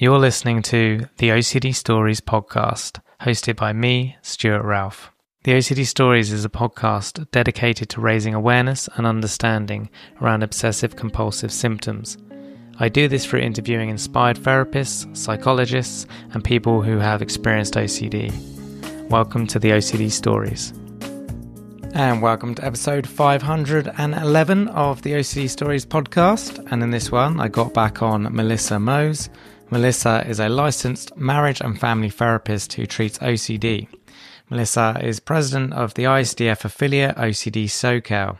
You're listening to the OCD Stories podcast, hosted by me, Stuart Ralph. The OCD Stories is a podcast dedicated to raising awareness and understanding around obsessive-compulsive symptoms. I do this through interviewing inspired therapists, psychologists, and people who have experienced OCD. Welcome to the OCD Stories. And welcome to episode 511 of the OCD Stories podcast. And in this one, I got back on Melissa Mose. Melissa is a licensed marriage and family therapist who treats OCD. Melissa is president of the ISDF affiliate OCD SoCal.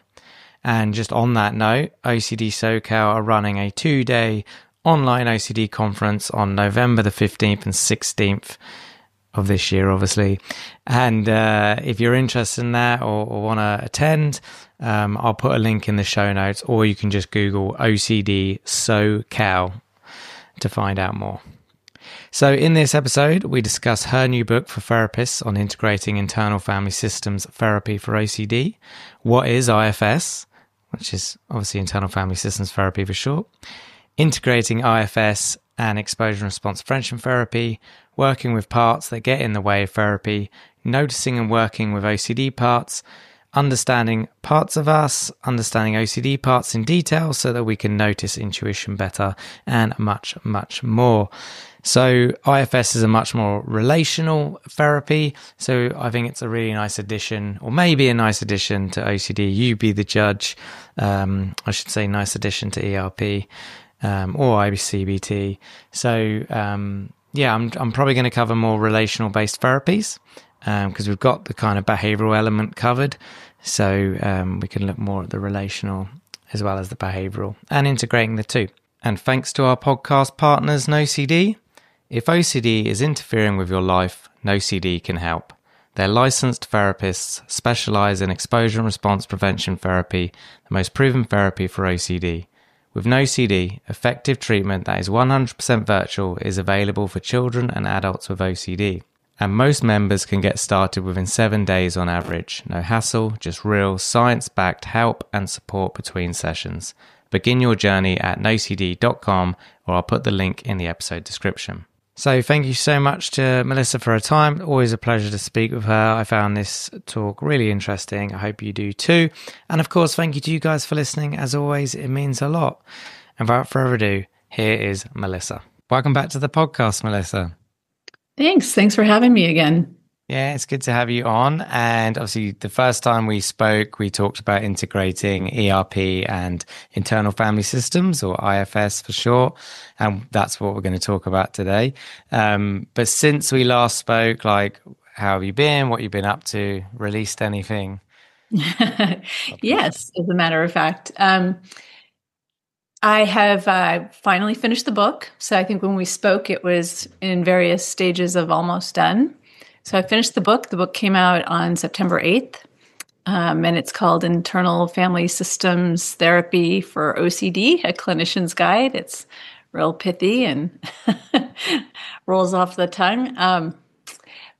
And just on that note, OCD SoCal are running a 2-day online OCD conference on November the 15th and 16th of this year, obviously. And if you're interested in that or want to attend, I'll put a link in the show notes, or you can just Google OCD SoCal to find out more. So in this episode, we discuss her new book for therapists on integrating internal family systems therapy for OCD. What is IFS, which is obviously internal family systems therapy for short, integrating IFS and exposure and response prevention therapy, working with parts that get in the way of therapy, noticing and working with OCD parts, understanding parts of us, understanding OCD parts in detail so that we can notice intuition better, and much, much more. So IFS is a much more relational therapy. So I think it's a really nice addition, or maybe a nice addition to OCD. You be the judge. I should say nice addition to ERP or ICBT. So I'm probably going to cover more relational based therapies because we've got the kind of behavioral element covered. So we can look more at the relational as well as the behavioral and integrating the two. And thanks to our podcast partners, NoCD. If OCD is interfering with your life, NoCD can help. They're licensed therapists, specialize in exposure and response prevention therapy, the most proven therapy for OCD. With NoCD, effective treatment that is 100% virtual is available for children and adults with OCD. And most members can get started within 7 days on average. No hassle, just real science-backed help and support between sessions. Begin your journey at nocd.com, or I'll put the link in the episode description. So thank you so much to Melissa for her time. Always a pleasure to speak with her. I found this talk really interesting. I hope you do too. And of course, thank you to you guys for listening. As always, it means a lot. And without further ado, here is Melissa. Welcome back to the podcast, Melissa. Thanks for having me again. Yeah, it's good to have you on. And obviously, the first time we spoke, we talked about integrating ERP and internal family systems, or IFS for short. And that's what we're going to talk about today. But since we last spoke, how have you been? What you've been up to? Released anything? Yes, as a matter of fact. I have finally finished the book. So I think when we spoke, it was in various stages of almost done. So I finished the book. The book came out on September 8th, and it's called Internal Family Systems Therapy for OCD, a Clinician's Guide. It's real pithy and rolls off the tongue.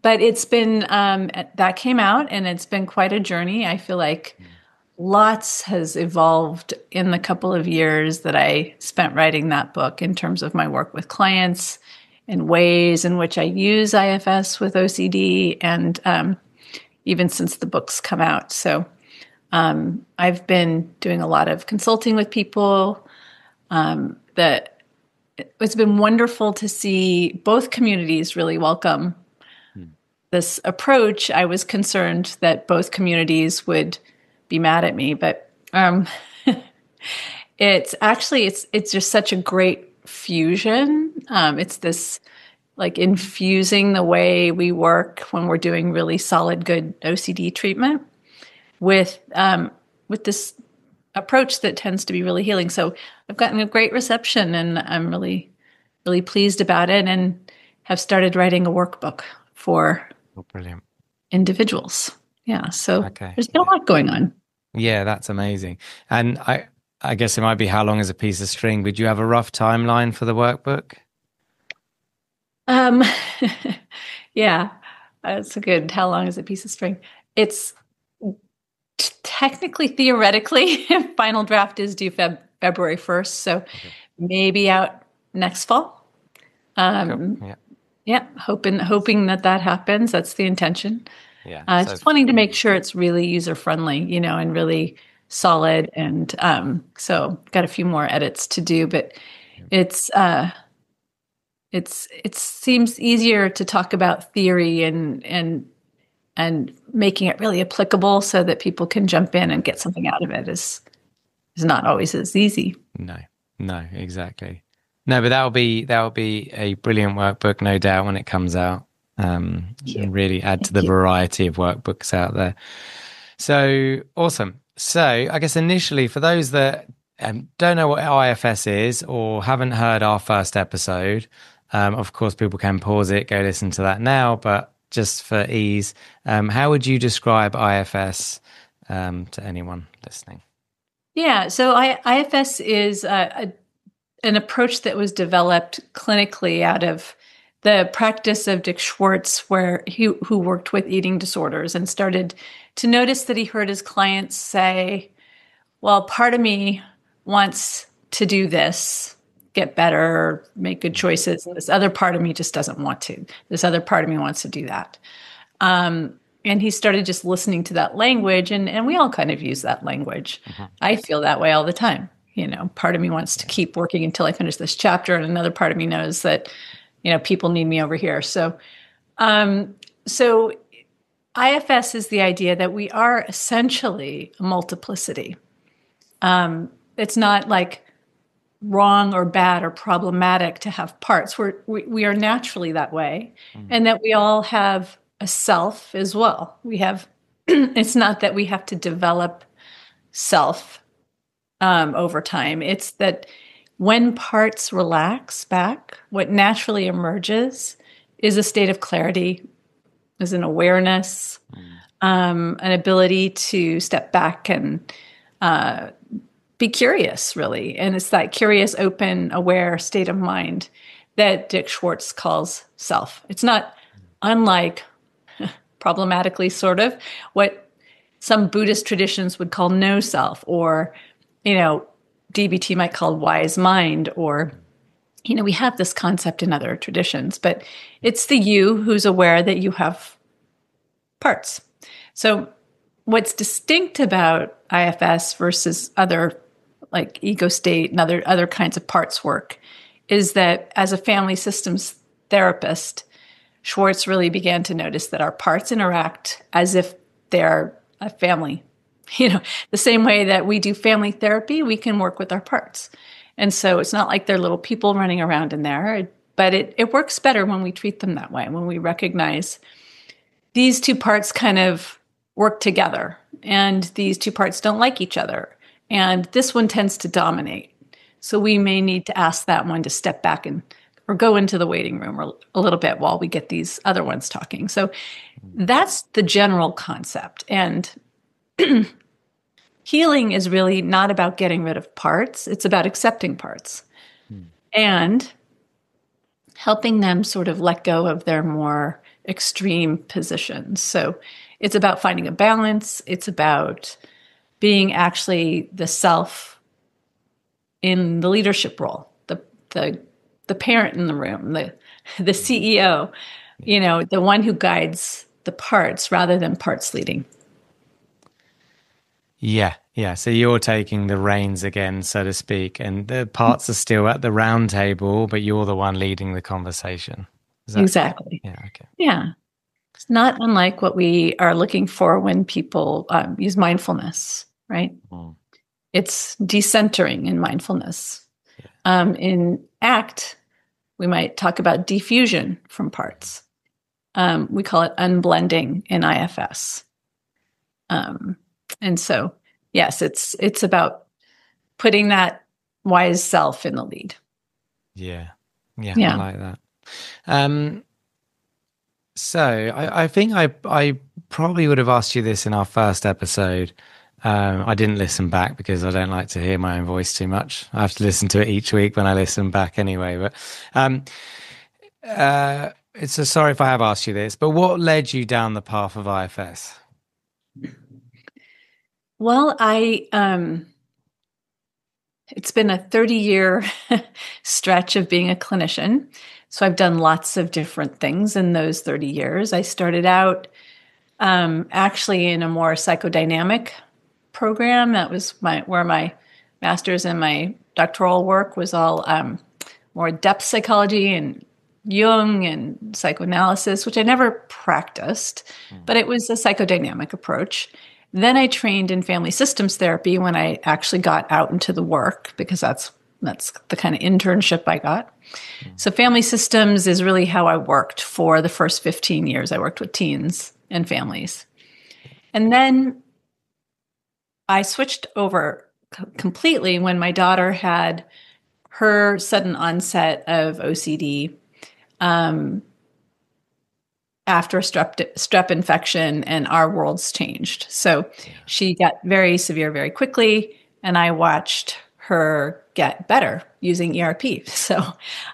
But it's been, that came out, and it's been quite a journey. I feel like lots has evolved in the couple of years that I spent writing that book in terms of my work with clients and ways in which I use IFS with OCD, and even since the book's come out. So I've been doing a lot of consulting with people. That it's been wonderful to see both communities really welcome this approach. I was concerned that both communities would be mad at me, but it's just such a great fusion. It's this infusing the way we work when we're doing really solid, good OCD treatment with this approach that tends to be really healing. So I've gotten a great reception, and I'm really, really pleased about it, and have started writing a workbook for individuals. Yeah. So There's been a lot going on. Yeah, that's amazing. And I guess it might be how long is a piece of string. Would you have a rough timeline for the workbook? Yeah, that's a good. How long is a piece of string? It's technically, theoretically, final draft is due February 1st. So maybe out next fall. Cool. Yeah. Yeah, hoping that happens. That's the intention. Yeah. Just wanting to make sure it's really user friendly, and really solid. And so got a few more edits to do, but it's it seems easier to talk about theory and making it really applicable so that people can jump in and get something out of it is not always as easy. No, exactly. No, but that'll be a brilliant workbook, no doubt, when it comes out. And really add to the variety of workbooks out there. So awesome. So I guess initially, for those that don't know what IFS is or haven't heard our first episode, of course, people can pause it, go listen to that now. But just for ease, how would you describe IFS to anyone listening? Yeah, so IFS is an approach that was developed clinically out of the practice of Dick Schwartz, who worked with eating disorders and started to notice that he heard his clients say, well, part of me wants to do this, get better, make good choices, and this other part of me just doesn't want to. This other part of me wants to do that. And he started just listening to that language, and we all kind of use that language. I feel that way all the time. Part of me wants to keep working until I finish this chapter, and another part of me knows that, people need me over here. So IFS is the idea that we are essentially a multiplicity. It's not like wrong or bad or problematic to have parts. We are naturally that way, and that we all have a self as well. We have. It's not that we have to develop self over time. It's that when parts relax back, what naturally emerges is a state of clarity, is an awareness, an ability to step back and be curious, really. And it's that curious, open, aware state of mind that Dick Schwartz calls self. It's not unlike, problematically sort of, what some Buddhist traditions would call no self, or, DBT might call wise mind, or, we have this concept in other traditions, but it's the you who's aware that you have parts. So what's distinct about IFS versus other like ego state and other kinds of parts work is that as a family systems therapist, Schwartz really began to notice that our parts interact as if they're a family. The same way that we do family therapy, we can work with our parts. And so it's not like they're little people running around in there, but it works better when we treat them that way, when we recognize these two parts kind of work together and these two parts don't like each other. And this one tends to dominate. So we may need to ask that one to step back or go into the waiting room a little bit while we get these other ones talking. So that's the general concept. And healing is really not about getting rid of parts. It's about accepting parts and helping them sort of let go of their more extreme positions. So it's about finding a balance. It's about being actually the self in the leadership role, the parent in the room, the CEO, the one who guides the parts rather than parts leading. Yeah. So you're taking the reins again, so to speak, and the parts are still at the round table, but you're the one leading the conversation. Exactly. Yeah. Okay. Yeah. It's not unlike what we are looking for when people use mindfulness, right? It's decentering in mindfulness. Yeah. In ACT, we might talk about diffusion from parts. We call it unblending in IFS. And so, yes, it's about putting that wise self in the lead. Yeah. I like that. So I think I probably would have asked you this in our first episode. I didn't listen back because I don't like to hear my own voice too much. I have to listen to it each week when I listen back anyway. But it's sorry if I have asked you this, but what led you down the path of IFS? Well, it's been a 30-year stretch of being a clinician. So I've done lots of different things in those 30 years. I started out actually in a more psychodynamic program. That was where my master's and my doctoral work was all more depth psychology and Jung and psychoanalysis, which I never practiced, but it was a psychodynamic approach. Then I trained in family systems therapy when I actually got out into the work, because that's the kind of internship I got. So family systems is really how I worked for the first 15 years. I worked with teens and families. And then I switched over completely when my daughter had her sudden onset of OCD after a strep infection, and our worlds changed. So she got very severe very quickly, and I watched her get better using ERP. So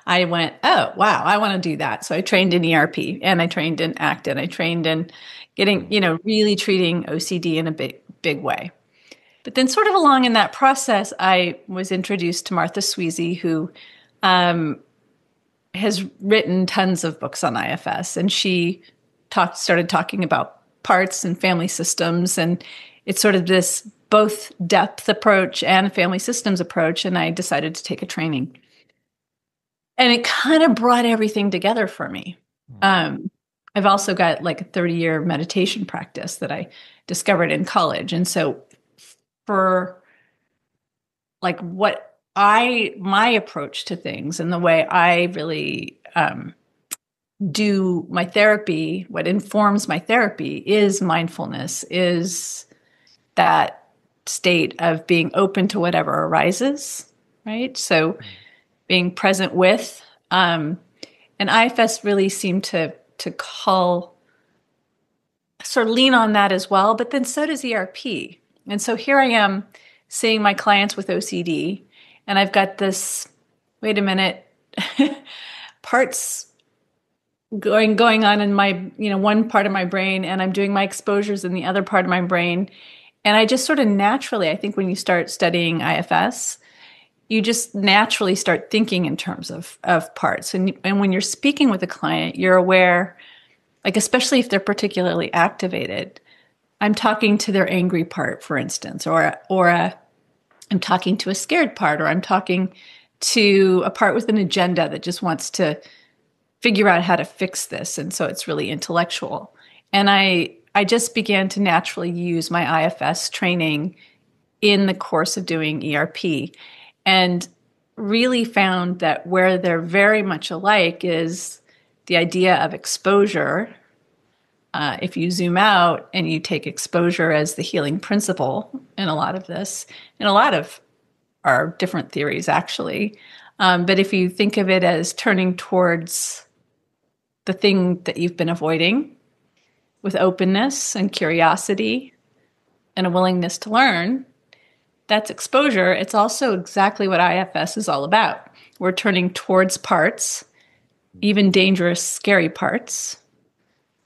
I went, oh, wow, I want to do that. So I trained in ERP, and I trained in ACT, and I trained in getting, really treating OCD in a big way. But then sort of along in that process, I was introduced to Martha Sweezy, who has written tons of books on IFS, and she started talking about parts and family systems, and it's sort of this both depth approach and family systems approach, and I decided to take a training. And it kind of brought everything together for me. I've also got like a 30-year meditation practice that I discovered in college, and so for like my approach to things and the way I really do my therapy, what informs my therapy is mindfulness, is that state of being open to whatever arises, right? So being present with, and IFS really seemed to sort of lean on that as well, but then so does ERP. And so here I am seeing my clients with OCD, and I've got this, wait a minute, parts going on in my, one part of my brain, and I'm doing my exposures in the other part of my brain. And I just sort of naturally, I think when you start studying IFS, you just naturally start thinking in terms of parts. And when you're speaking with a client, you're aware, like especially if they're particularly activated, I'm talking to their angry part, for instance, or I'm talking to a scared part, or I'm talking to a part with an agenda that just wants to figure out how to fix this. And so it's really intellectual. And I just began to naturally use my IFS training in the course of doing ERP, and really found that where they're very much alike is the idea of exposure. If you zoom out and you take exposure as the healing principle in a lot of this, in a lot of our different theories, actually. But if you think of it as turning towards the thing that you've been avoiding with openness and curiosity and a willingness to learn, that's exposure. It's also exactly what IFS is all about. We're turning towards parts, even dangerous, scary parts,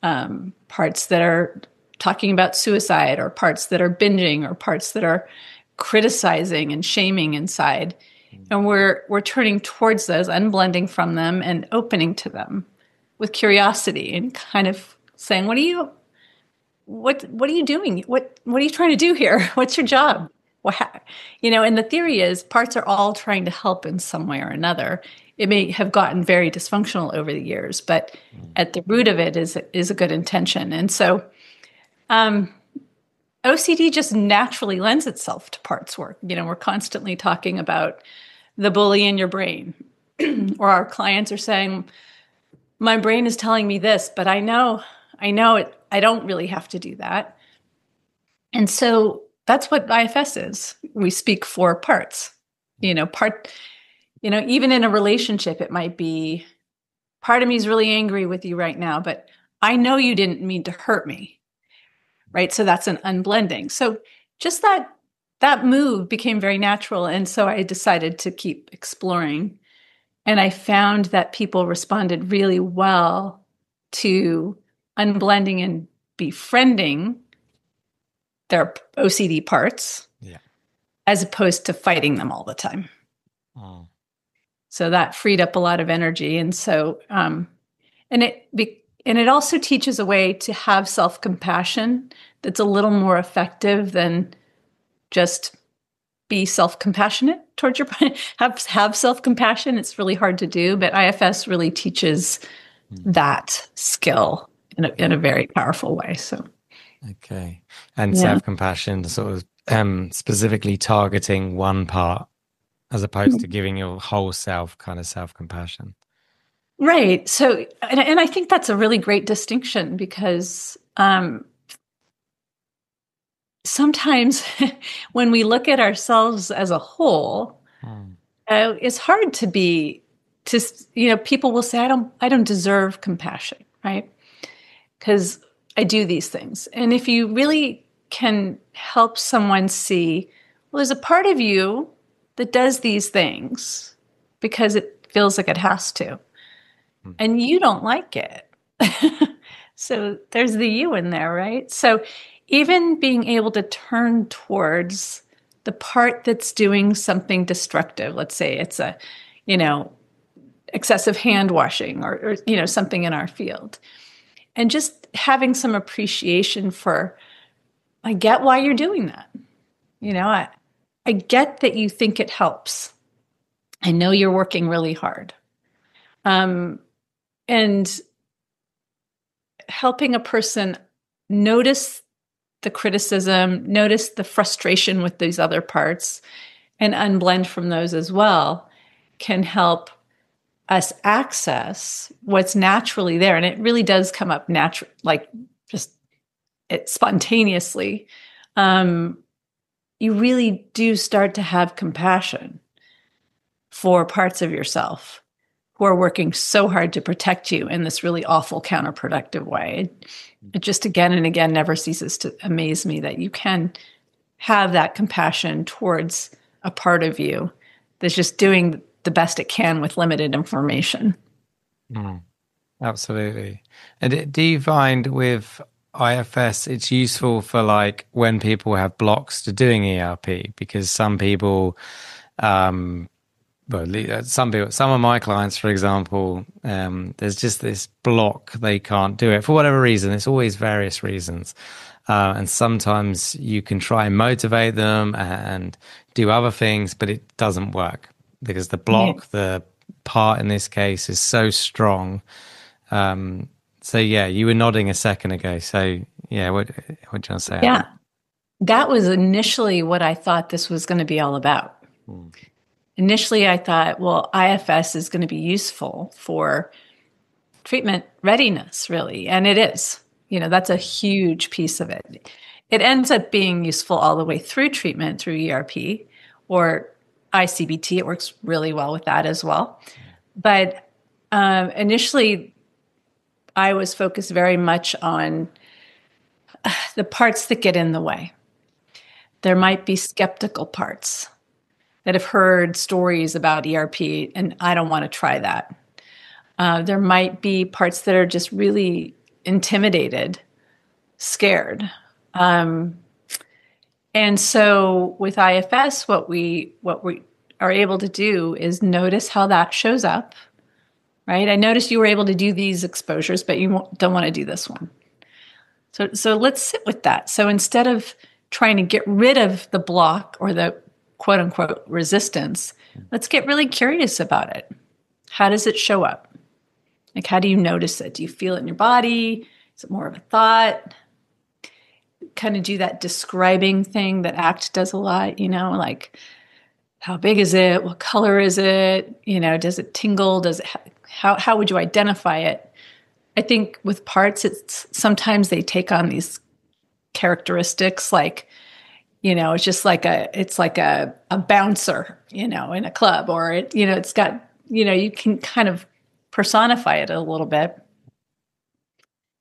parts that are talking about suicide, or parts that are binging, or parts that are criticizing and shaming inside. And we're turning towards those, unblending from them and opening to them with curiosity, and kind of saying, what are you doing? What are you trying to do here? What's your job? And the theory is parts are all trying to help in some way or another. It may have gotten very dysfunctional over the years, but at the root of it is a good intention. And so OCD just naturally lends itself to parts work. We're constantly talking about the bully in your brain, or our clients are saying, my brain is telling me this, but I know it. I don't really have to do that. And so that's what IFS is. We speak for parts. Even in a relationship, it might be, part of me is really angry with you right now, but I know you didn't mean to hurt me, right? So that's an unblending. So just that move became very natural. And so I decided to keep exploring. And I found that people responded really well to unblending and befriending their OCD parts, as opposed to fighting them all the time. Oh. So that freed up a lot of energy. And so, and it also teaches a way to have self-compassion that's a little more effective than just be self-compassionate towards your have self-compassion. It's really hard to do, but IFS really teaches that skill in a very powerful way. So okay. And self-compassion sort of specifically targeting one part as opposed to giving your whole self kind of self-compassion. Right. So, and I think that's a really great distinction because sometimes when we look at ourselves as a whole, it's hard people will say, I don't deserve compassion, right? Because I do these things. And if you really can help someone see, well, there's a part of you that does these things because it feels like it has to, and you don't like it. So there's the you in there, right? So even being able to turn towards the part that's doing something destructive, let's say it's excessive hand washing or something in our field, and just having some appreciation for, I get why you're doing that. I get that you think it helps. I know you're working really hard. And helping a person notice the criticism, notice the frustration with these other parts, and unblend from those as well can help us access what's naturally there. And it really does come up natural, like just it spontaneously. You really do start to have compassion for parts of yourself who are working so hard to protect you in this really awful, counterproductive way. It just again and again never ceases to amaze me that you can have that compassion towards a part of you that's just doing the best it can with limited information. Absolutely. And do you find with IFS, it's useful for like when people have blocks to doing ERP? Because some people, some of my clients, for example, there's just this block. They can't do it for whatever reason. It's always various reasons. And sometimes you can try and motivate them and do other things, but it doesn't work because the block, the part in this case is so strong. So yeah, you were nodding a second ago. So yeah, what do you want to say? Yeah, that was initially what I thought this was going to be all about. Initially, I thought, well, IFS is going to be useful for treatment readiness, really. And it is. That's a huge piece of it. It ends up being useful all the way through treatment, through ERP or ICBT. It works really well with that as well. But initially, I was focused very much on the parts that get in the way. There might be skeptical parts that have heard stories about ERP, and I don't want to try that. There might be parts that are just really intimidated, scared. And so with IFS, what we are able to do is notice how that shows up, right? I noticed you were able to do these exposures, but you don't want to do this one. So let's sit with that. So instead of trying to get rid of the block or the quote unquote resistance, let's get really curious about it. How does it show up? Like, how do you notice it? Do you feel it in your body? Is it more of a thought? Kind of do that describing thing that ACT does a lot, like how big is it? What color is it? Does it tingle? How would you identify it? I think with parts, it's sometimes they take on these characteristics like, it's just like a bouncer, in a club, or it's got, you can kind of personify it a little bit.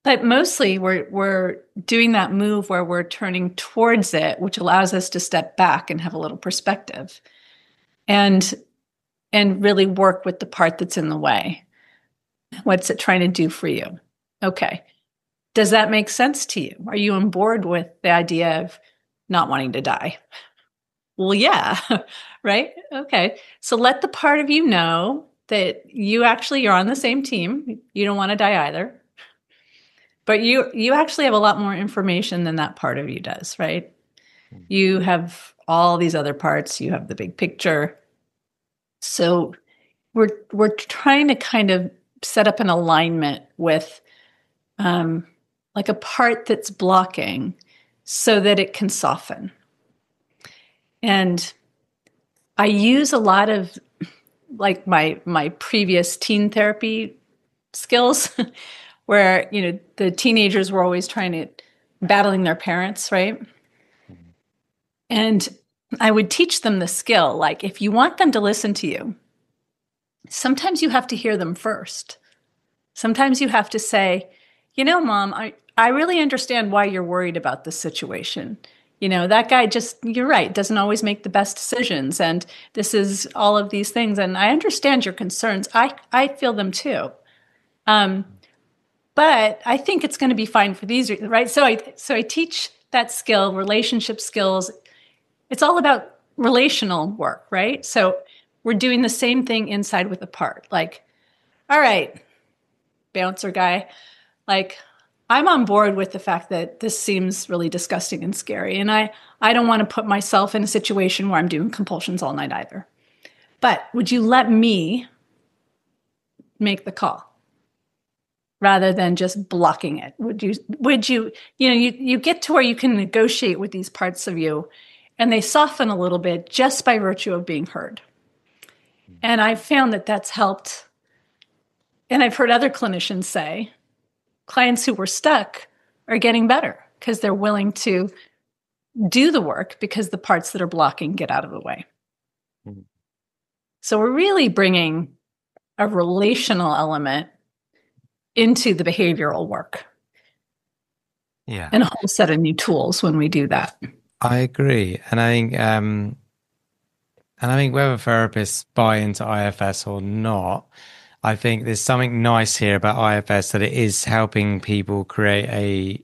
But mostly we're doing that move where we're turning towards it, which allows us to step back and have a little perspective and really work with the part that's in the way. What's it trying to do for you? Okay. Does that make sense to you? Are you on board with the idea of not wanting to die? well, yeah, right? Okay. So let the part of you know that you're on the same team. You don't want to die either. But you actually have a lot more information than that part of you does, right? You have all these other parts, you have the big picture. So we're trying to kind of set up an alignment with like a part that's blocking so that it can soften. And I use a lot of like my previous teen therapy skills where, the teenagers were always battling their parents, right? And I would teach them the skill. Like, if you want them to listen to you, sometimes you have to hear them first. Sometimes you have to say, Mom, I really understand why you're worried about this situation. That guy you're right, doesn't always make the best decisions. And this is all of these things. And I understand your concerns. I feel them too. But I think it's going to be fine for these reasons, right? So I teach that skill, relationship skills. It's all about relational work, right? So we're doing the same thing inside with a part. Like, all right, bouncer guy, like, I'm on board with the fact that this seems really disgusting and scary. And I don't want to put myself in a situation where I'm doing compulsions all night either. But would you let me make the call rather than just blocking it? Would you get to where you can negotiate with these parts of you and they soften a little bit just by virtue of being heard. And I've found that that's helped. And I've heard other clinicians say, clients who were stuck are getting better because they're willing to do the work because the parts that are blocking get out of the way. Mm-hmm. So we're really bringing a relational element into the behavioral work. Yeah. And a whole set of new tools when we do that. I agree. And I think whether therapists buy into IFS or not, I think there's something nice here about IFS, that it is helping people create a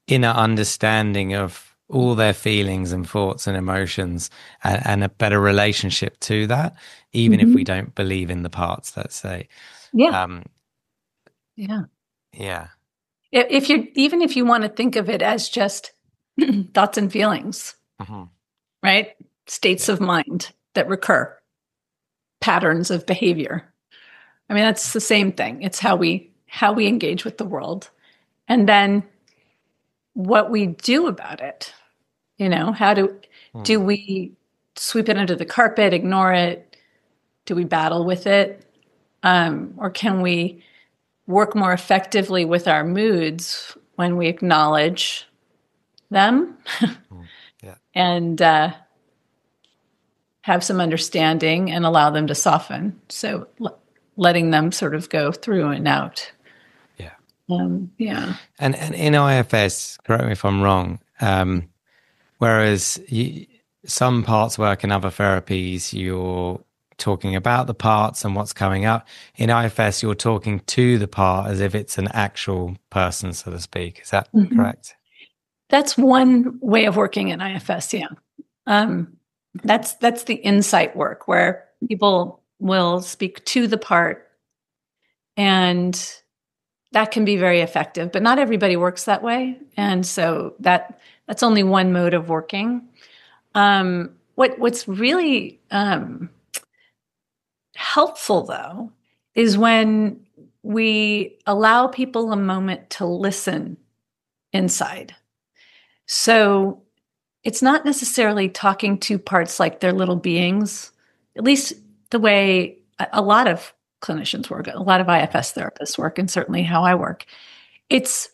inner understanding of all their feelings and thoughts and emotions, and a better relationship to that, even if we don't believe in the parts, let's say. Yeah. Yeah. Yeah. If you want to think of it as just thoughts and feelings, right? States of mind that recur, patterns of behavior. I mean, that's the same thing. It's how we engage with the world. And then what we do about it. How do we sweep it under the carpet, ignore it? Do we battle with it? Or can we work more effectively with our moods when we acknowledge them and have some understanding and allow them to soften? So letting them sort of go through and out. Yeah. And in IFS, correct me if I'm wrong, whereas some parts work in other therapies, you're talking about the parts and what's coming up. In IFS, you're talking to the part as if it's an actual person, so to speak. Is that correct? That's one way of working in IFS, yeah. That's the insight work where people will speak to the part, and that can be very effective, but not everybody works that way. And so that's only one mode of working. What's really helpful, though, is when we allow people a moment to listen inside. So it's not necessarily talking to parts like they're little beings, at least the way a lot of clinicians work, a lot of IFS therapists work, and certainly how I work. It's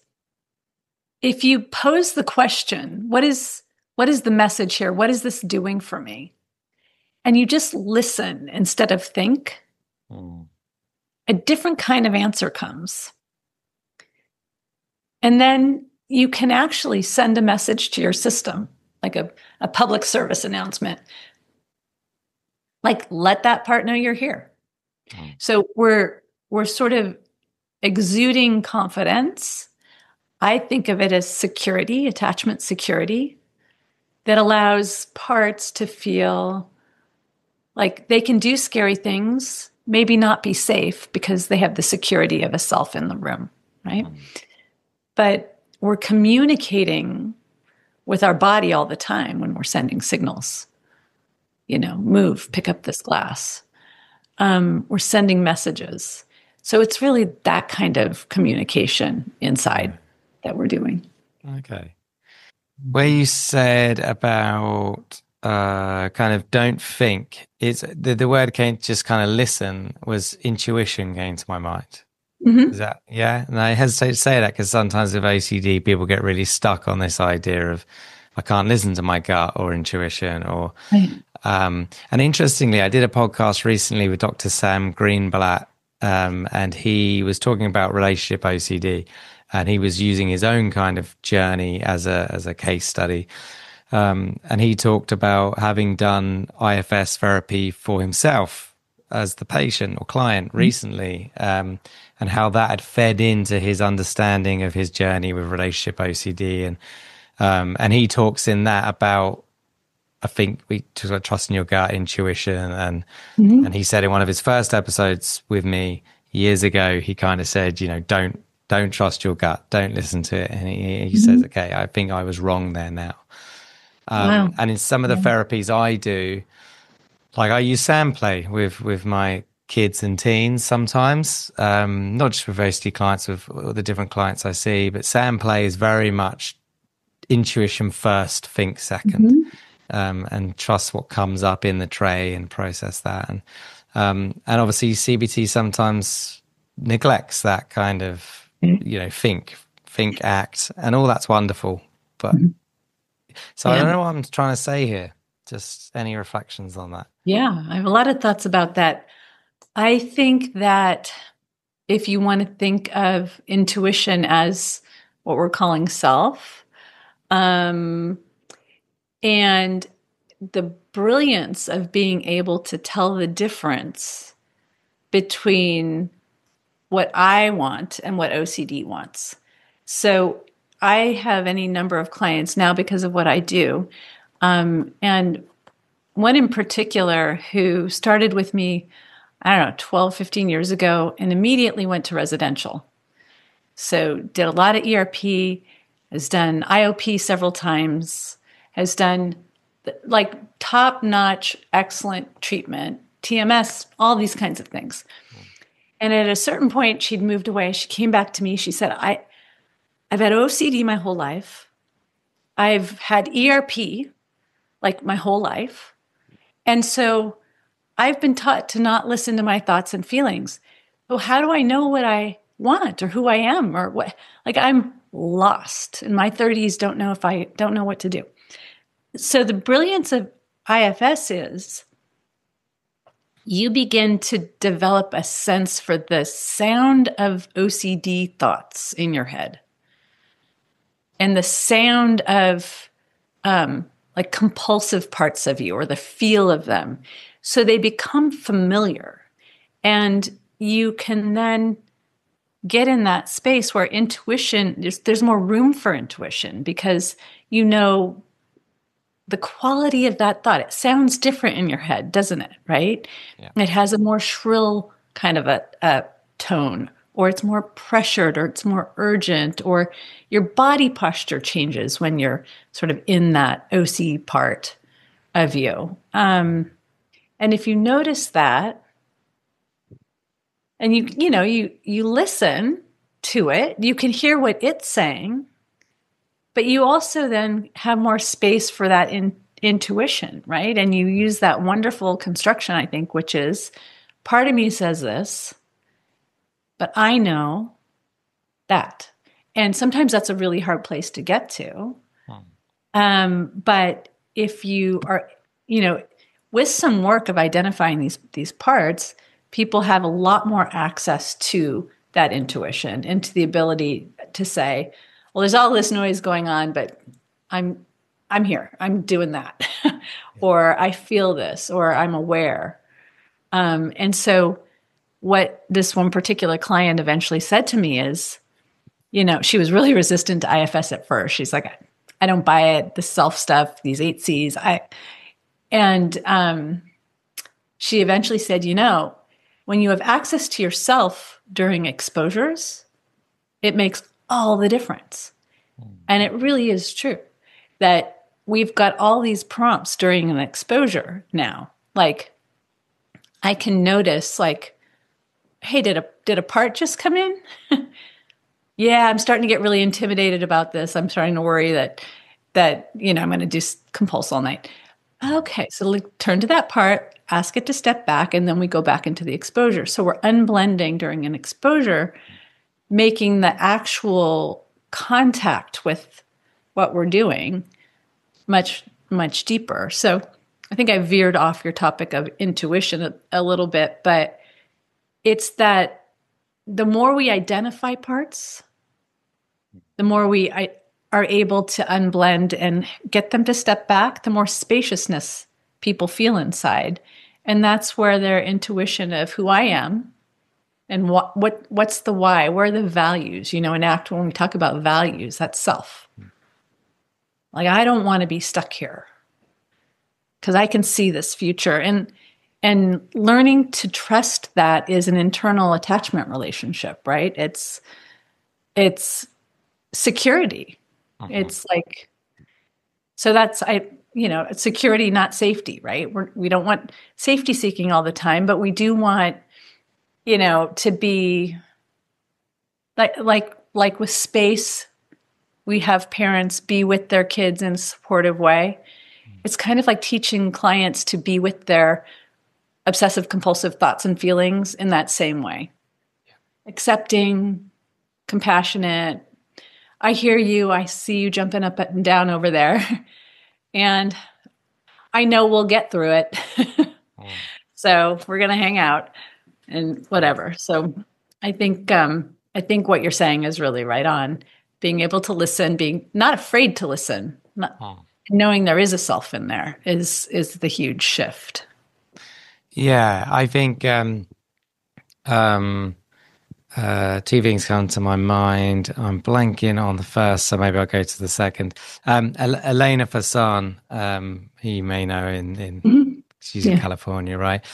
if you pose the question, what is the message here? What is this doing for me? And you just listen instead of think, a different kind of answer comes. And then you can actually send a message to your system, like a public service announcement. Like, let that part know you're here. So we're sort of exuding confidence. I think of it as security, attachment security. that allows parts to feel like they can do scary things, maybe not be safe because they have the security of a self in the room, right? But we're communicating with our body all the time when we're sending signals. Move, pick up this glass. We're sending messages. So it's really that kind of communication inside that we're doing. Okay. Where you said about kind of don't think, it's the word came just kind of listen, was intuition came to my mind. Is that, yeah? And I hesitate to say that because sometimes with OCD, people get really stuck on this idea of I can't listen to my gut or intuition or, Right. and interestingly, I did a podcast recently with Dr. Sam Greenblatt, and he was talking about relationship OCD, and he was using his own kind of journey as a case study. And he talked about having done IFS therapy for himself as the patient or client recently, and how that had fed into his understanding of his journey with relationship OCD. And he talks in that about, I think we talk about trusting your gut, intuition, and he said in one of his first episodes with me years ago, he kind of said, don't trust your gut, don't listen to it. And he says, okay, I think I was wrong there now. Wow. And in some of the therapies I do, like I use sound play with my kids and teens sometimes, not just with OCD clients, with all the different clients I see, but sound play is very much intuition first, think second, and trust what comes up in the tray and process that. And obviously CBT sometimes neglects that kind of, think, act, and all that's wonderful. But so I don't know what I'm trying to say here. Just any reflections on that? Yeah, I have a lot of thoughts about that. I think that if you want to think of intuition as what we're calling self, and the brilliance of being able to tell the difference between what I want and what OCD wants. So I have any number of clients now because of what I do. And one in particular who started with me, I don't know, 12, 15 years ago and immediately went to residential. So did a lot of ERP, has done IOP several times, has done like top-notch, excellent treatment, TMS, all these kinds of things. And at a certain point, she'd moved away. She came back to me. She said, I've had OCD my whole life. I've had ERP like my whole life. And so I've been taught to not listen to my thoughts and feelings. So how do I know what I want or who I am or what? Like I'm lost in my 30s, don't know what to do. So the brilliance of IFS is you begin to develop a sense for the sound of OCD thoughts in your head and the sound of like compulsive parts of you or the feel of them. So they become familiar and you can then get in that space where intuition, there's more room for intuition because you know the quality of that thought. It sounds different in your head, doesn't it? Right? Yeah. It has a more shrill kind of a tone, or it's more pressured, or it's more urgent, or your body posture changes when you're sort of in that OC part of you. And if you notice that, and you listen to it, you can hear what it's saying, but you also then have more space for that intuition, right? And you use that wonderful construction, I think, which is part of me says this, but I know that. And sometimes that's a really hard place to get to. But if you are, with some work of identifying these parts, people have a lot more access to that intuition and to the ability to say, well, there's all this noise going on, but I'm here. I'm doing that. Or I feel this, or I'm aware. And so what this one particular client eventually said to me is, she was really resistant to IFS at first. She's like, I don't buy it. The self stuff, these 8 C's. And she eventually said, when you have access to yourself during exposures, it makes all the difference. And it really is true that we've got all these prompts during an exposure now. Like, I can notice, like, hey, did a part just come in? Yeah, I'm starting to get really intimidated about this. I'm starting to worry that I'm going to do compulse all night. Okay, so like, turn to that part, ask it to step back, and then we go back into the exposure. So we're unblending during an exposure, making the actual contact with what we're doing much, much deeper. So I think I veered off your topic of intuition a little bit, but it's that the more we identify parts, the more we are able to unblend and get them to step back, the more spaciousness people feel inside. And that's where their intuition of who I am and what's the why, where are the values, in ACT, when we talk about values, that's self. Like, I don't want to be stuck here because I can see this future. And learning to trust that is an internal attachment relationship, right? It's security. It's like, so that's, it's security, not safety, right? We don't want safety seeking all the time, but we do want, to be like with space, we have parents be with their kids in a supportive way. It's kind of like teaching clients to be with their obsessive compulsive thoughts and feelings in that same way. Yeah. Accepting, compassionate. I hear you. I see you jumping up and down over there. And I know we'll get through it. So we're going to hang out and whatever. So I think what you're saying is really right on. Being able to listen, being not afraid to listen, knowing there is a self in there is the huge shift. Yeah, I think two things come to my mind. I'm blanking on the first, so maybe I'll go to the second. Elena Fasan, who you may know she's in California, right?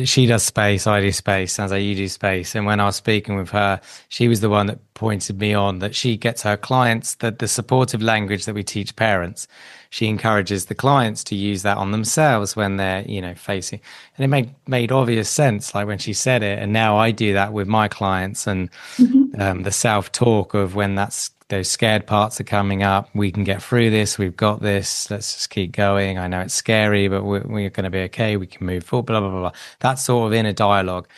She does space, I do space, sounds like you do space. And when I was speaking with her, she was the one that pointed me on that she gets her clients, that the supportive language that we teach parents, she encourages the clients to use that on themselves when they're, facing. And it made obvious sense, like when she said it. And now I do that with my clients, and the self-talk of when those scared parts are coming up, we can get through this. We've got this. Let's just keep going. I know it's scary, but we're going to be okay. We can move forward, blah, blah, blah, blah. That's sort of inner dialogue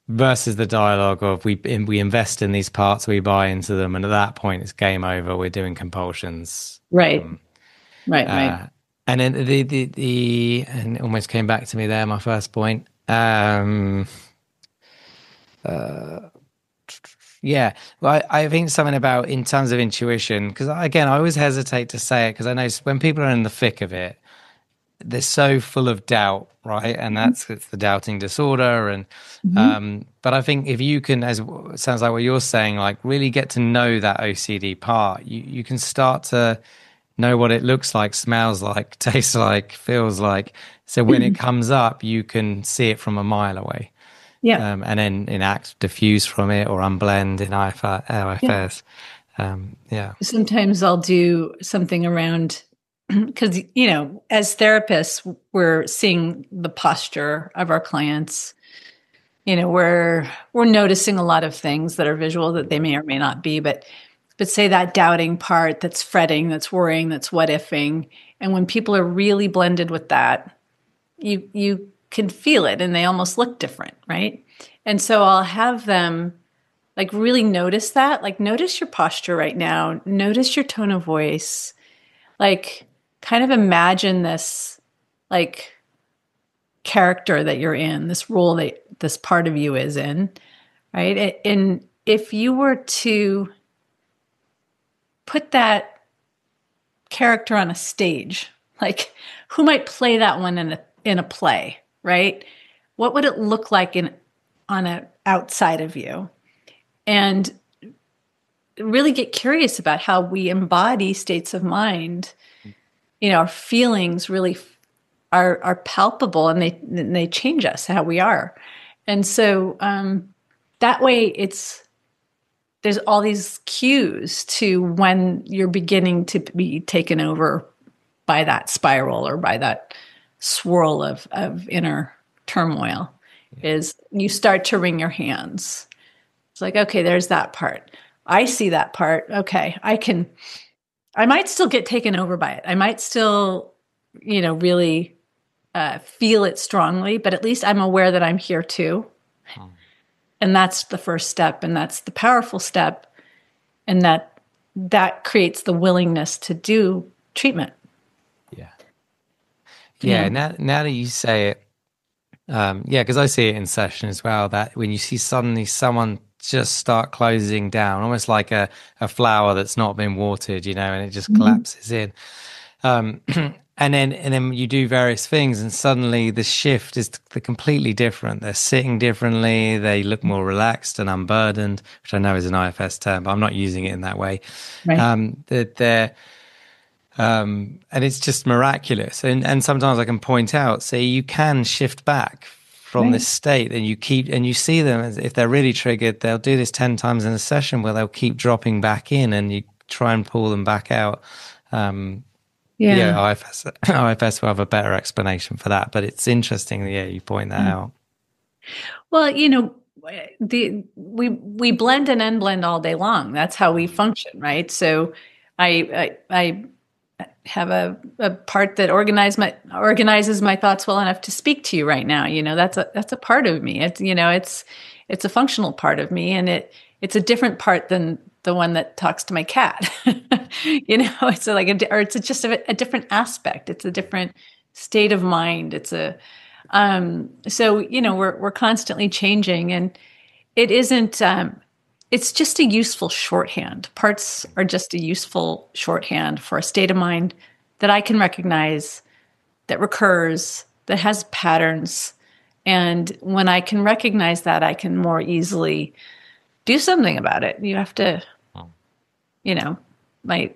versus the dialogue of we invest in these parts, we buy into them. And at that point, it's game over. We're doing compulsions. Right. Right. And then and it almost came back to me there, my first point. Yeah, well, I think something about in terms of intuition, because again, I always hesitate to say it because I know when people are in the thick of it, they're so full of doubt, right? And it's the doubting disorder. And but I think if you can, as it sounds like what you're saying, like really get to know that OCD part, you can start to know what it looks like, smells like, tastes like, feels like. So when it comes up, you can see it from a mile away. Yeah. And then in ACT, diffuse from it or unblend in IFS. Yeah. Sometimes I'll do something around, because, as therapists, we're seeing the posture of our clients. We're noticing a lot of things that are visual that they may or may not be, but say that doubting part that's fretting, that's worrying, that's what ifing. And when people are really blended with that, you can feel it and they almost look different, right? And so I'll have them like really notice that, like notice your posture right now, notice your tone of voice, like kind of imagine this like character that you're in, this role that this part of you is in, right? And if you were to put that character on a stage, like who might play that one in a play, right? What would it look like on a outside of you? And really get curious about how we embody states of mind. Our feelings really are palpable, and they change us, how we are. And so that way there's all these cues to when you're beginning to be taken over by that spiral or by that swirl of inner turmoil. Is you start to wring your hands. It's like, okay, there's that part. I see that part. Okay, I might still get taken over by it. I might still, really feel it strongly, but at least I'm aware that I'm here too. And that's the first step, and that's the powerful step. And that creates the willingness to do treatment. Yeah. Now that you say it, because I see it in session as well, that when you see suddenly someone just start closing down, almost like a flower that's not been watered, and it just collapses in. And then you do various things, and suddenly the shift is completely different. They're sitting differently. They look more relaxed and unburdened, which I know is an IFS term, but I'm not using it in that way. Right. And it's just miraculous. And sometimes I can point out, say, you can shift back from this state, and you see them, as if they're really triggered, they'll do this 10 times in a session where they'll keep dropping back in, and you try and pull them back out. IFS will have a better explanation for that, but it's interesting. Yeah, you point that out. Well, we blend and unblend all day long. That's how we function, right? So I have a part that organizes my thoughts well enough to speak to you right now. That's a part of me. It's a functional part of me, and it's a different part than the one that talks to my cat. It's it's just a different aspect. It's a different state of mind. It's we're constantly changing, and it isn't. It's just a useful shorthand. Parts are just a useful shorthand for a state of mind that I can recognize, that recurs, that has patterns. And when I can recognize that, I can more easily do something about it. You have to, my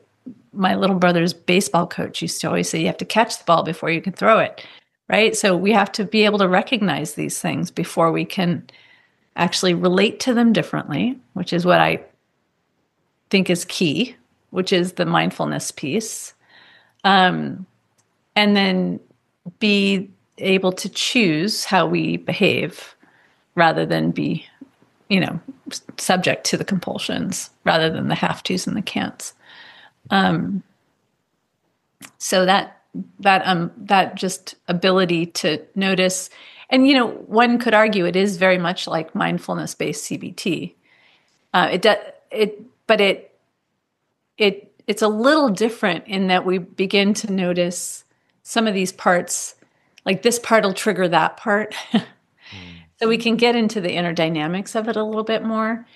little brother's baseball coach used to always say, you have to catch the ball before you can throw it, right? So we have to be able to recognize these things before we can actually relate to them differently, which is what I think is key, which is the mindfulness piece. And then be able to choose how we behave rather than be, subject to the compulsions rather than the have-tos and the can'ts. So that just ability to notice. And, one could argue it is very much like mindfulness-based CBT. It's a little different in that we begin to notice some of these parts, like this part will trigger that part. So we can get into the inner dynamics of it a little bit more.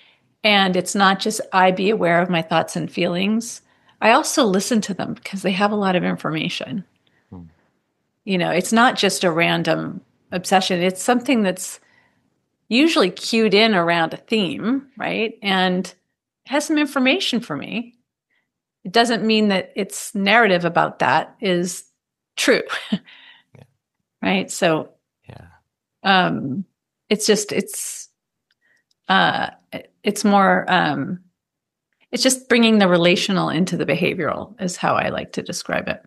And it's not just I be aware of my thoughts and feelings. I also listen to them because they have a lot of information. It's not just a random obsession. It's something that's usually cued in around a theme, right? And has some information for me. It doesn't mean that its narrative about that is true. Right? So, it's more, it's just bringing the relational into the behavioral is how I like to describe it.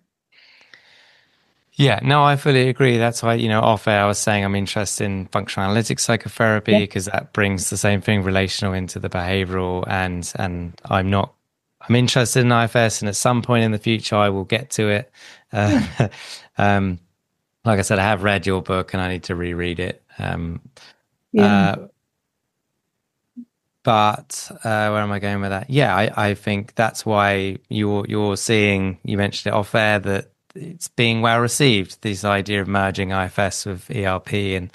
Yeah, no, I fully agree. That's why, off air, I was saying I'm interested in functional analytics psychotherapy because that brings the same thing, relational, into the behavioral. And I'm interested in IFS, and at some point in the future, I will get to it. Like I said, I have read your book and I need to reread it. But where am I going with that? Yeah, I think that's why you're seeing, you mentioned it off air, that it's being well received, this idea of merging IFS with ERP, and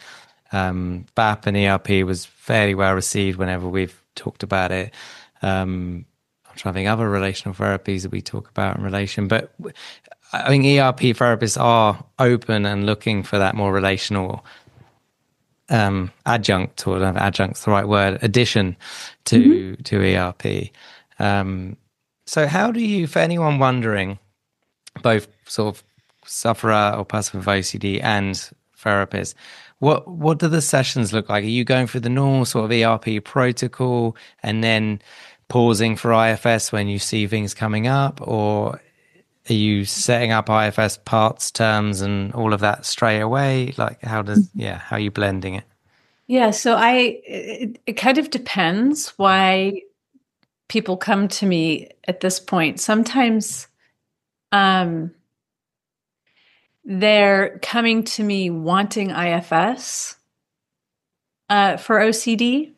BAP and ERP was fairly well received whenever we've talked about it. I'm trying to think other relational therapies that we talk about in relation, but I think ERP therapists are open and looking for that more relational adjunct, or I don't know if adjunct's the right word, addition to ERP. So how do you, for anyone wondering, both sort of sufferer or person with OCD and therapist, what do the sessions look like? Are you going through the normal sort of ERP protocol and then pausing for IFS when you see things coming up, or are you setting up IFS parts, terms, and all of that straight away? Like, how are you blending it? Yeah, so it kind of depends why people come to me at this point. Sometimes they're coming to me wanting IFS for OCD.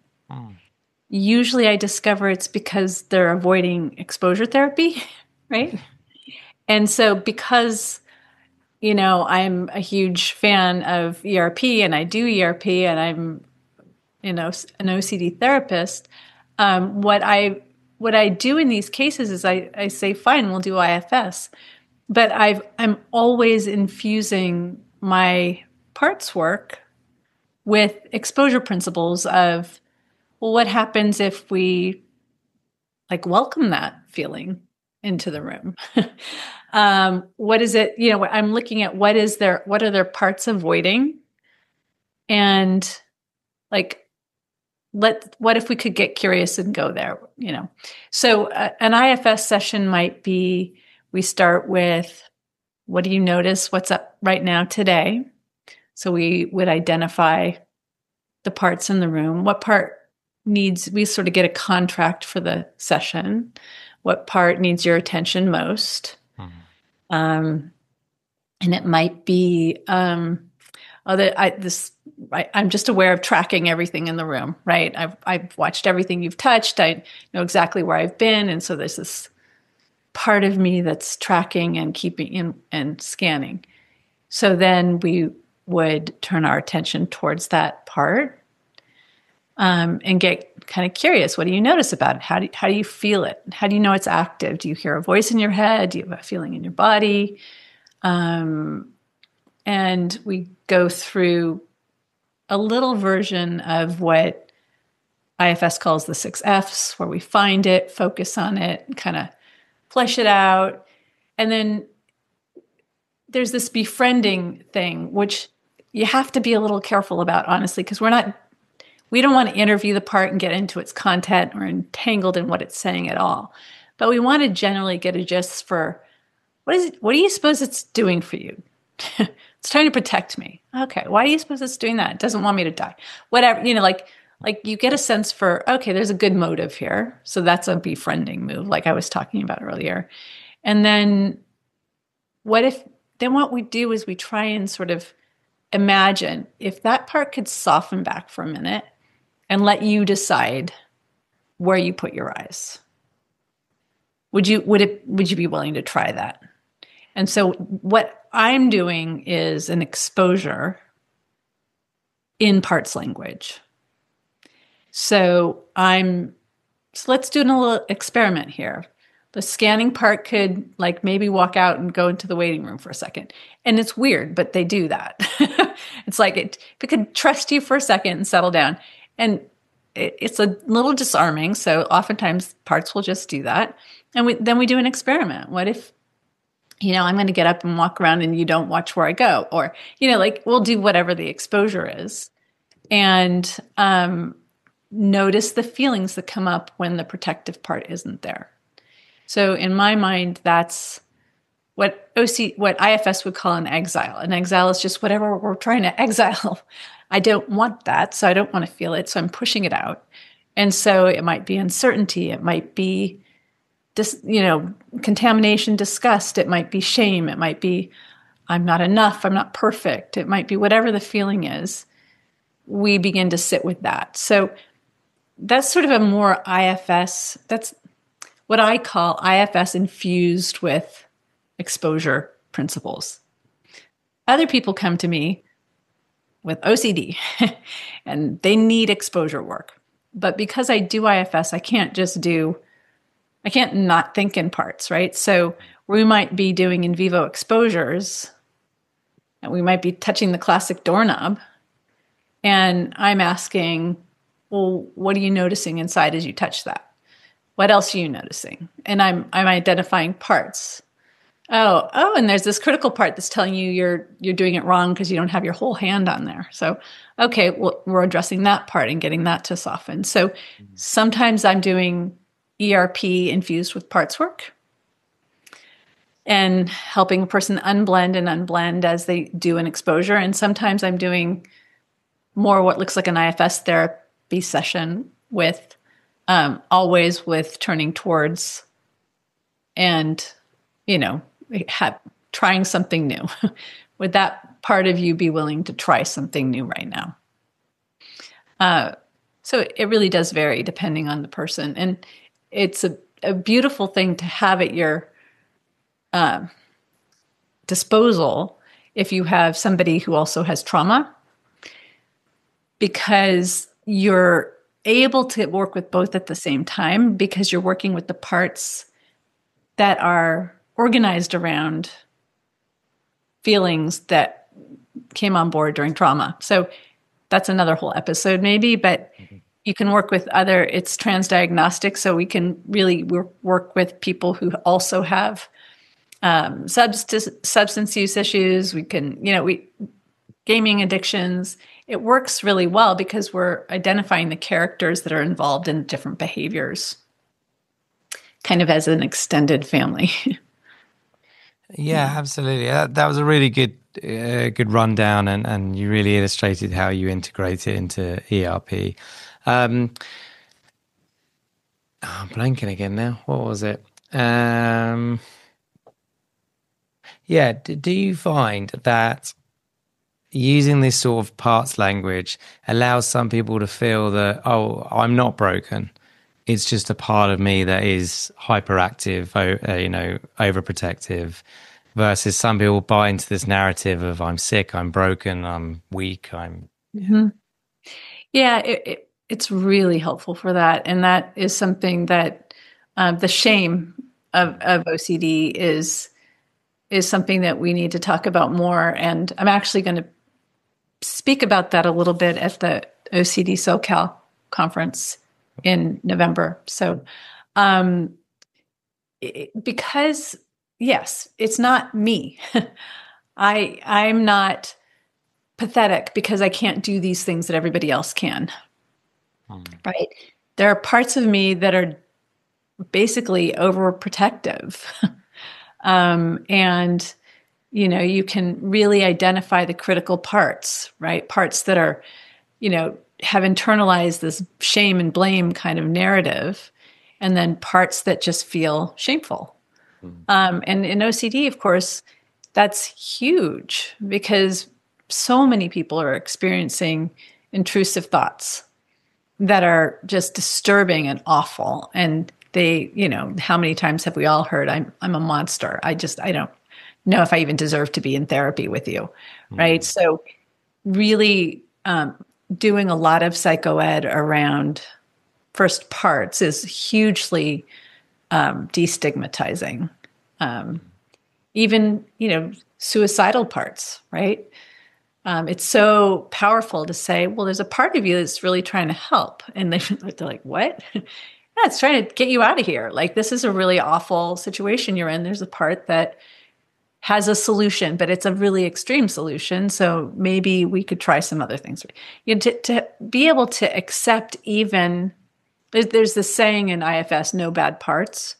Usually I discover it's because they're avoiding exposure therapy, right? And so because, I'm a huge fan of ERP and I do ERP and I'm, an OCD therapist, what I do in these cases is I say, fine, we'll do IFS. But I'm always infusing my parts work with exposure principles of, well, what happens if we like welcome that feeling into the room? What is it? I'm looking at what are their parts avoiding, and like what if we could get curious and go there? So an IFS session might be, we start with, what do you notice? What's up right now today? So we would identify the parts in the room. What part we sort of get a contract for the session. What part needs your attention most? And it might be, I'm just aware of tracking everything in the room, right? I've watched everything you've touched. I know exactly where I've been. And so there's this part of me that's tracking and keeping in and scanning. So then we would turn our attention towards that part, and get kind of curious. What do you notice about it? How do you feel it? How do you know it's active? Do you hear a voice in your head? Do you have a feeling in your body? And we go through a little version of what IFS calls the 6 Fs, where we find it, focus on it, and kind of flesh it out. And then there's this befriending thing, which you have to be a little careful about, honestly, because we don't want to interview the part and get into its content or entangled in what it's saying at all. But we want to generally get a gist for, what do you suppose it's doing for you? It's trying to protect me. Okay, why do you suppose it's doing that? It doesn't want me to die. Whatever, like you get a sense for, okay, there's a good motive here. So that's a befriending move, like I was talking about earlier. And then what we do is we try and sort of imagine if that part could soften back for a minute and let you decide where you put your eyes. Would you be willing to try that? And so what I'm doing is an exposure in parts language. So let's do a little experiment here. The scanning part could maybe walk out and go into the waiting room for a second. And it's weird, but they do that. It's like if it could trust you for a second and settle down. And it's a little disarming. So oftentimes parts will just do that. And then we do an experiment. What if, I'm going to get up and walk around and you don't watch where I go? Or, we'll do whatever the exposure is. And notice the feelings that come up when the protective part isn't there. So in my mind, that's what IFS would call an exile. An exile is just whatever we're trying to exile. I don't want that, so I don't want to feel it, so I'm pushing it out. And so it might be uncertainty. It might be contamination, disgust. It might be shame. It might be, I'm not enough. I'm not perfect. It might be whatever the feeling is. We begin to sit with that. So that's sort of a more IFS. That's what I call IFS infused with exposure principles. Other people come to me with OCD and they need exposure work. But because I do IFS, I can't not think in parts, right? So we might be doing in vivo exposures and we might be touching the classic doorknob. And I'm asking, well, what are you noticing inside as you touch that? What else are you noticing? And I'm identifying parts. Oh, and there's this critical part that's telling you you're doing it wrong because you don't have your whole hand on there. So, okay, well, we're addressing that part and getting that to soften. So sometimes I'm doing ERP infused with parts work and helping a person unblend and unblend as they do an exposure. And sometimes I'm doing more what looks like an IFS therapy session with always with turning towards and, you know, trying something new. Would that part of you be willing to try something new right now? So it really does vary depending on the person. And it's a beautiful thing to have at your disposal if you have somebody who also has trauma, because you're able to work with both at the same time because you're working with the parts that are organized around feelings that came on board during trauma. So that's another whole episode maybe, but you can work with it's transdiagnostic. So we can really work with people who also have substance use issues. We can, gaming addictions. It works really well because we're identifying the characters that are involved in different behaviors, kind of as an extended family. Yeah, absolutely. That was a really good rundown, and you really illustrated how you integrate it into ERP. I'm blanking again now. What was it? Yeah, do you find that using this sort of parts language allows some people to feel that, oh, I'm not broken. It's just a part of me that is hyperactive, overprotective, versus some people buy into this narrative of I'm sick, I'm broken, I'm weak, Mm-hmm. Yeah, it's really helpful for that. And that is something that the shame of OCD is something that we need to talk about more. And I'm actually going to speak about that a little bit at the OCD SoCal conference in November. So, because yes, it's not me. I'm not pathetic because I can't do these things that everybody else can. Right? There are parts of me that are basically overprotective. And you can really identify the critical parts, right? Parts that are, have internalized this shame and blame kind of narrative, and then parts that just feel shameful. And in OCD, of course, that's huge because so many people are experiencing intrusive thoughts that are just disturbing and awful. And they, how many times have we all heard, I'm a monster. I don't know if I even deserve to be in therapy with you. Right. So really doing a lot of psychoed around first parts is hugely destigmatizing. Even, suicidal parts, right? It's so powerful to say, well, there's a part of you that's really trying to help. And they're like, what? Yeah, it's trying to get you out of here. Like, this is a really awful situation you're in. There's a part that has a solution, but it's a really extreme solution. So maybe we could try some other things. To be able to accept even, there's this saying in IFS, no bad parts.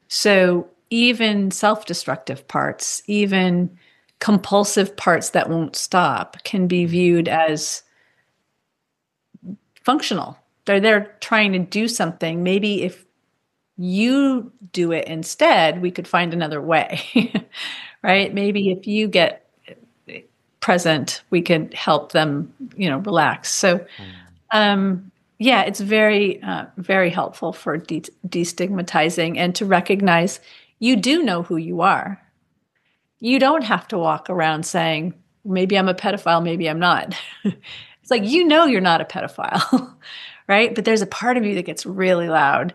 So even self-destructive parts, even compulsive parts that won't stop can be viewed as functional. They're there trying to do something. Maybe if you do it instead, we could find another way, right? Maybe if you get present, we could help them, relax. So, yeah, it's very, very helpful for destigmatizing and to recognize you do know who you are. You don't have to walk around saying, maybe I'm a pedophile, maybe I'm not. It's like, you're not a pedophile, right? But there's a part of you that gets really loud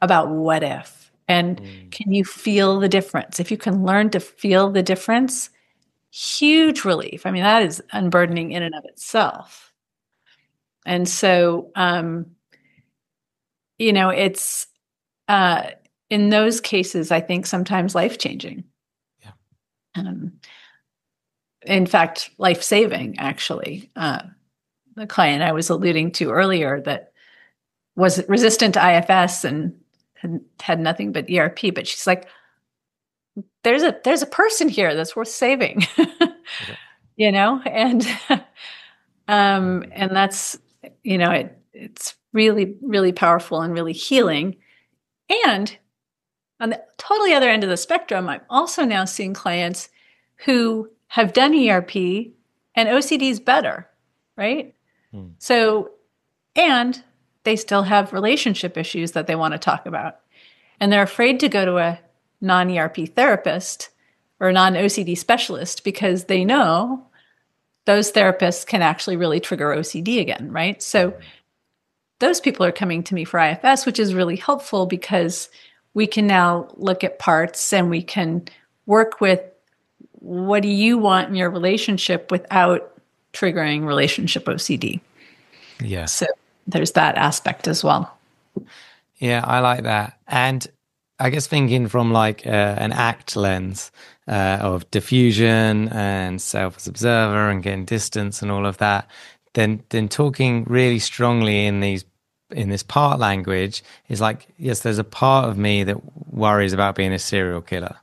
about what if. And can you feel the difference? If you can learn to feel the difference, huge relief. I mean, that is unburdening in and of itself. And so, it's uh, in those cases, I think sometimes life-changing. Yeah. Um, in fact, life-saving, actually. The client I was alluding to earlier that was resistant to IFS and had nothing but ERP, but she's like, there's a person here that's worth saving, Yeah. and and that's, it's really, really powerful and really healing. And on the totally other end of the spectrum, I'm also now seeing clients who have done ERP and OCD is better, right? Mm. So, and they still have relationship issues that they want to talk about. And they're afraid to go to a non ERP therapist or a non OCD specialist because they know those therapists can actually really trigger OCD again, right? So those people are coming to me for IFS, which is really helpful because we can now look at parts and we can work with what do you want in your relationship without triggering relationship OCD. Yeah. So there's that aspect as well. Yeah, I like that. And I guess thinking from like an ACT lens of diffusion and self as observer and getting distance and all of that, then talking really strongly in this part language is like, yes, there's a part of me that worries about being a serial killer.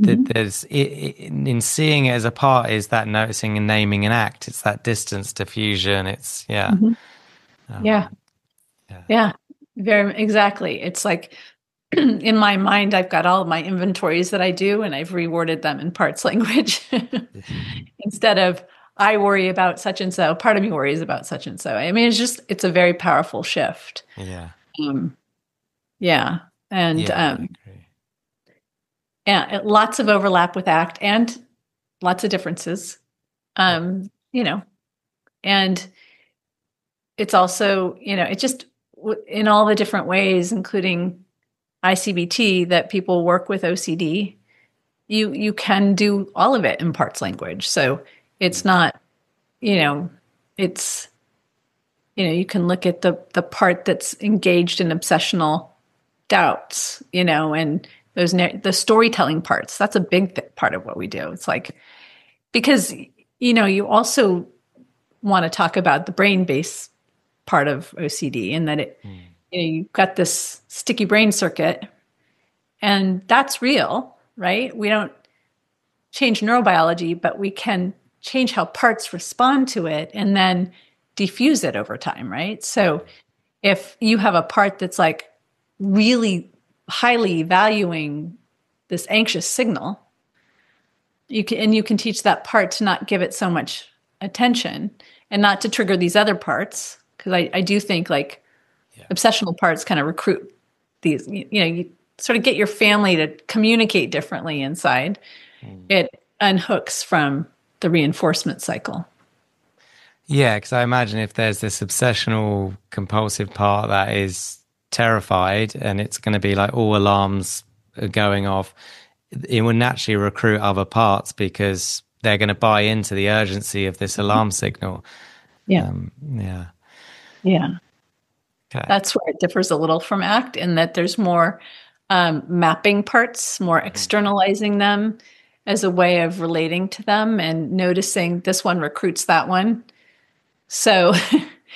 Mm-hmm. There's in seeing it as a part is that noticing and naming an act. It's that distance diffusion. It's Mm-hmm. Yeah. yeah. Yeah. Very exactly. It's like in my mind, I've got all of my inventories that I do, and I've reworded them in parts language instead of I worry about such and so. Part of me worries about such and so. I mean, it's a very powerful shift. Yeah. Um, yeah, and Yeah, I agree. lots of overlap with ACT and lots of differences. Yeah. You know, and it's also, it just in all the different ways, including ICBT, that people work with OCD. You can do all of it in parts language. So it's not, you know, it's, you can look at the part that's engaged in obsessional doubts, and those the storytelling parts. That's a big part of what we do. It's like, because, you also want to talk about the brain base part of OCD, and that you've got this sticky brain circuit, and that's real, right? We don't change neurobiology, but we can change how parts respond to it and then diffuse it over time, right? So if you have a part that's like really highly valuing this anxious signal, you can teach that part to not give it so much attention and not to trigger these other parts. Because I do think like obsessional parts kind of recruit these, you sort of get your family to communicate differently inside. It unhooks from the reinforcement cycle. Yeah, because I imagine if there's this obsessional compulsive part that is terrified and it's going to be like all alarms are going off, it will naturally recruit other parts because they're going to buy into the urgency of this alarm signal. Yeah. Yeah. Yeah. Okay. That's where it differs a little from ACT, in that there's more mapping parts, more externalizing them as a way of relating to them and noticing this one recruits that one. So,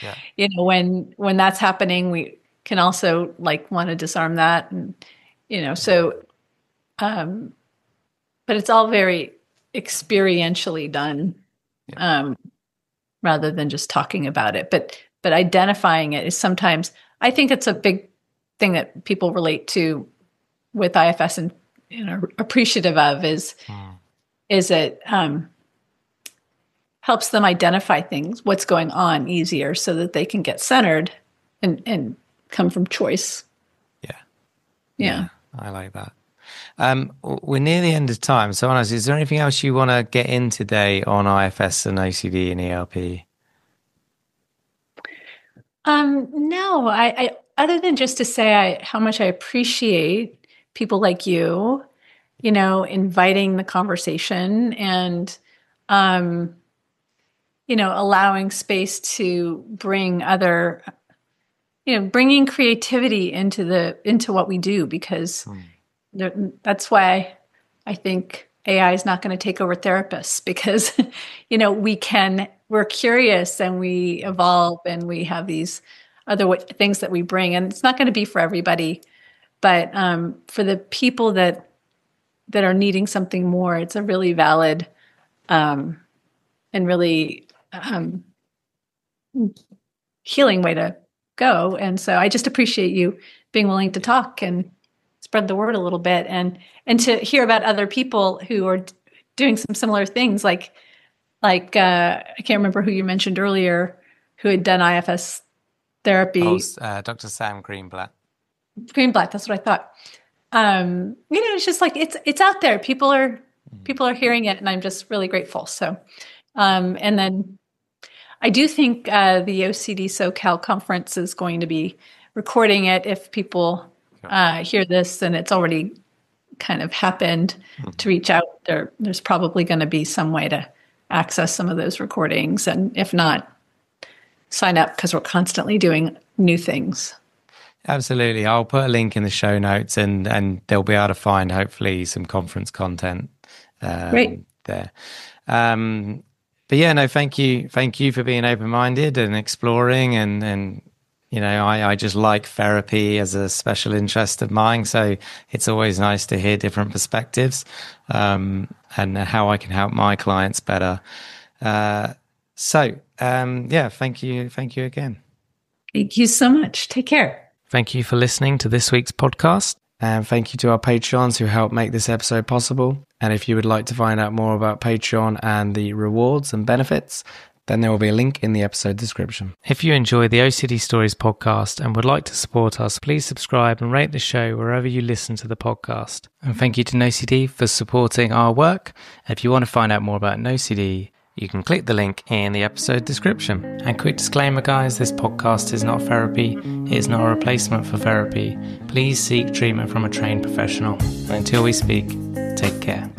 Yeah. when that's happening, we can also like want to disarm that, and so, but it's all very experientially done, rather than just talking about it. But identifying it is sometimes, I think it's a big thing that people relate to with IFS and appreciative of is it helps them identify things, what's going on easier, so that they can get centered and come from choice. Yeah. Yeah. I like that. We're near the end of time. So, Anna, is there anything else you want to get in today on IFS and OCD and ERP? No, I other than just to say how much I appreciate people like you, inviting the conversation and, allowing space to bring other bringing creativity into what we do, because that's why I think AI is not going to take over therapists, because we're curious and we evolve and we have these other things that we bring, and it's not going to be for everybody, but for the people that are needing something more, it's a really valid and really healing way to go. And so I just appreciate you being willing to talk and spread the word a little bit, and to hear about other people who are doing some similar things, like I can't remember who you mentioned earlier who had done IFS therapy. Dr. Sam Greenblatt. Greenblatt, that's what I thought. It's just like it's out there. People are hearing it, and I'm just really grateful. So, and then I do think the OCD SoCal conference is going to be recording it if people hear this and it's already kind of happened, to reach out. There's probably going to be some way to access some of those recordings, and if not, sign up, because we're constantly doing new things. Absolutely. I'll put a link in the show notes, and they'll be able to find hopefully some conference content there. But yeah, no, thank you for being open-minded and exploring, and I just like therapy as a special interest of mine, so it's always nice to hear different perspectives and how I can help my clients better. Thank you again. Thank you so much. Take care. Thank you for listening to this week's podcast, and thank you to our Patreons who helped make this episode possible. And if you would like to find out more about Patreon and the rewards and benefits, then there will be a link in the episode description. If you enjoy the OCD Stories podcast and would like to support us, please subscribe and rate the show wherever you listen to the podcast. And thank you to NoCD for supporting our work. If you want to find out more about NoCD, you can click the link in the episode description. And quick disclaimer, guys, this podcast is not therapy. It is not a replacement for therapy. Please seek treatment from a trained professional. And until we speak, take care.